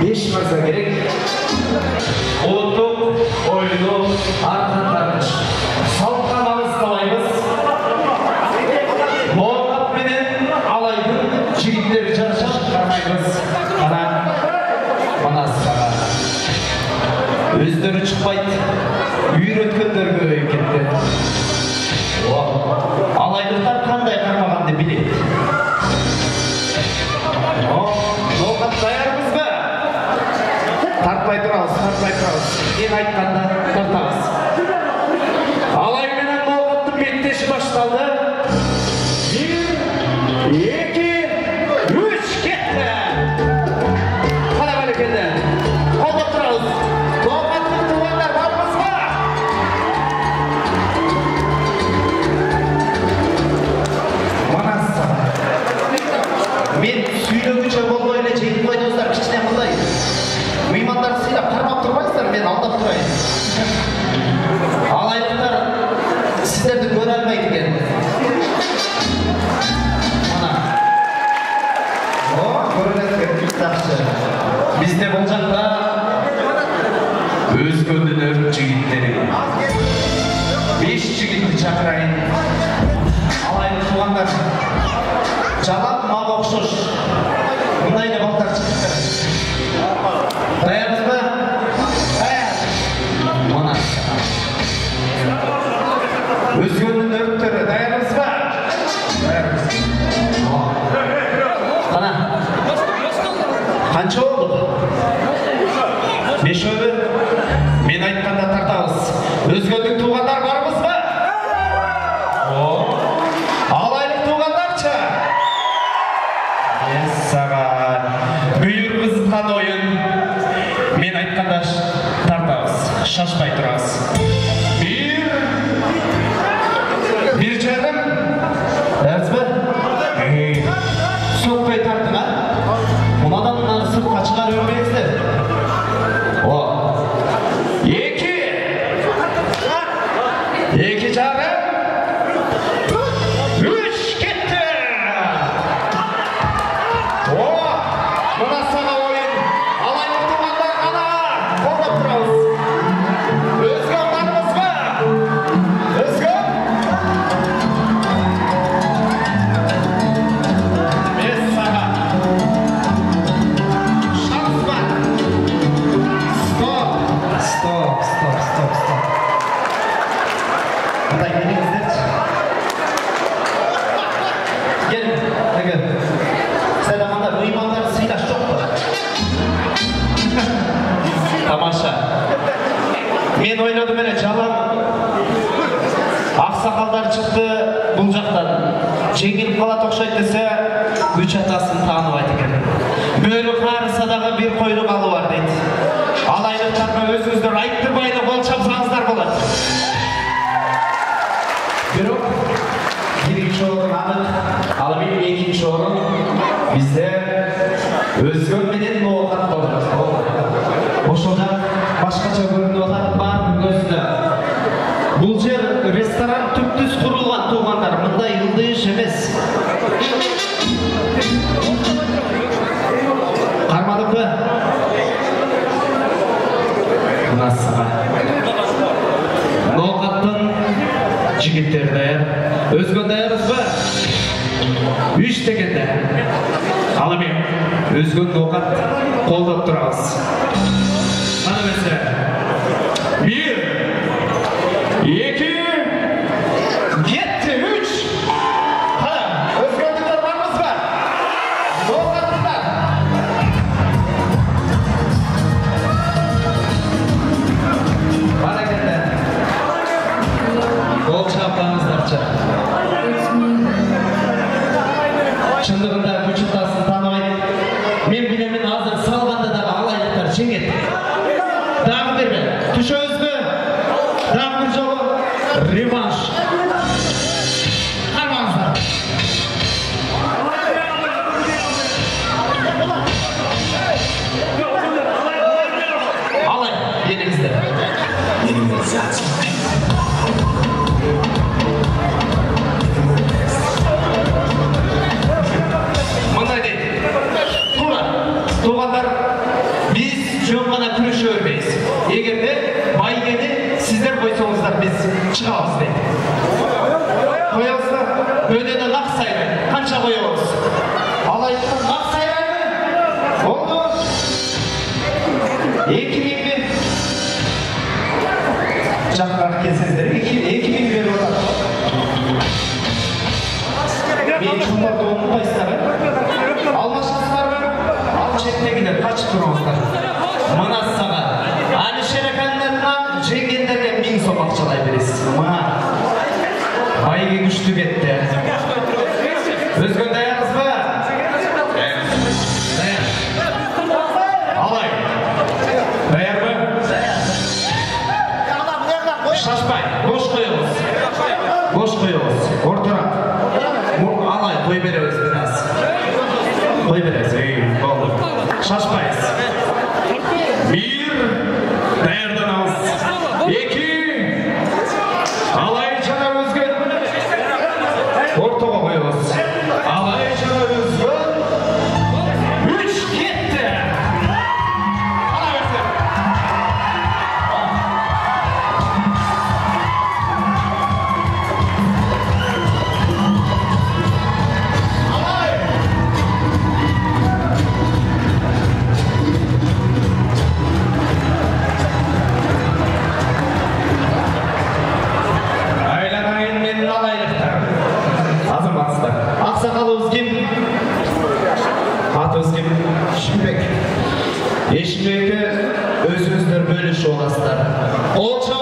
5 mırza gerek. Ұлттық ойыны арқандағыш. Салтанамыз қалаймыз. Лоғат менен алайдың жігіттері жаршаш қармаймыз. Қана манасыға. Өздері шықпайды. Үйреткендер көбейіп кетті. Алайдықтар қандай қармағанды біледі. Лоғат даярмыз ба? Тартпай тұрауыз. Мен айтқанда тартамыз. Алай менен Лоғаттың беттеші башталды. 1, 2, 3 кетті. Қана бәлекелді. Қолдап тұрауыз. Лоғаттың туғандар бармыз ба? Манасы. Мен сөйлегінші болмайлы жеңіп қойдыңыздар кішіне қылдай. Меймандар сыйлап қармап тұрмайсыздар, мен алдап тұрайын. Алайдықтар сіздерді көре алмайды екен. Ана. Көрінеді жақсы. Бізде бұл жақта өз көнділер жігіттері. 5 жігітті шақырайын. Алайды туғандар жалап мал оқшош. Мұндайды бақтар шыққыр. Dayanız mı? Dayan. Ona. Özgürlüğün örtleri dayanız mı? Dayanız. Kana. Kança oldu? 5 öbür. Men aytqanda tartabız. Özgürlük tuğanlar varmız mı? Alaylık tuğanlarça. Sağa. Büyür kızıtkan oyun. Men aytqanda tartabız. Şaşpay turabız. 1 жарым. Дәріс бі? Соқпай тарттың, а? Мұнадан мұнаны сыртқа шығар өрмеңіздер. 2 жарым. 3 кетті. Мұна саға ойын. Алайдың туғандар ғана. Қолдап тұрауыз. Өзгөн бармыз ба? Өзгөн? Бес саға. Шанс бар. Стоп. Қандай келіңіздерші? Келін, тегі. Сәдаманда меймандар сыйлаш жоқ па? Тамаша. Мен ойладым әлі жалам. Ақсақалдар шықты бұл жақтан. Жеңіліп қалат оқшайды десе, үш атасын танып айт екен. Бөрі қарысадағы бір қойрық алы бар дейді. Алайдықтарға өзіңіздер айттырмайды қол шапсаңыздар болады. Бөрік, бірінші орын анық, алымен екінші орын бізде өзгөн менен Лоғат болды. Ошода башкача көрініп отыр бар өзүнө. Бұл жер ресторан түптүз құрылған туғандар, мындай ылдыйыш емес. Қармадық па? Насыға. Лоғаттың жігіттері даяр. Өзгөн даярыз ба? 3 дегенде. Алымен өзгөн Лоғат қолдап тұрабыз. Қана бәсе. 1, 2, 7, 3. Қана, өзгөндіктер бармыз ба? Лоғаттықтар. Бара келді. Қол шапаңыздарша. Шындығында күш ұтасын танымайды. Мен білемін азыр салғанда дағы алайдықтар жеңеді. Дағы берме, түш өзгі, дағы бір жолы реванш. Қармаңыздар. Алай, еліңізді. Ödeni lak sayray. Kança koyuyoruz? Alaydan lak sayray mı? Oldu. 2000 mi? Çakrak kesizleri 2000 bir olarak. Bir çumbar doğumunda isterim. Almaşkızlar mı? Al çekte gider. Kaç kronozlar? Mına sana. Ali şerekenlerine cengenlerden 1000 somak çalay birisi. Mına. Bayığı güçlük etti. Özgün dayanız mı? Dayan. Alay. Dayan mı? Şaşpay. Boş koyuyoruz. Boş koyuyoruz. Ortarak. Alay koy veriyoruz biraz. Koy veriyoruz. Oldu. Şaşpayız. Bir. Dayandan az. 2. Alay cana özgün. Ortağa koyuyoruz. Alay cana özgün. 3 gitti. Ala versin. Alay. Aylanayın menin alaylıklar. Azamatsızlar. Aksakalımız kim? Atımız kim? Şimbek. Eşimek'e özünüzler bölüşü olasılar. Olça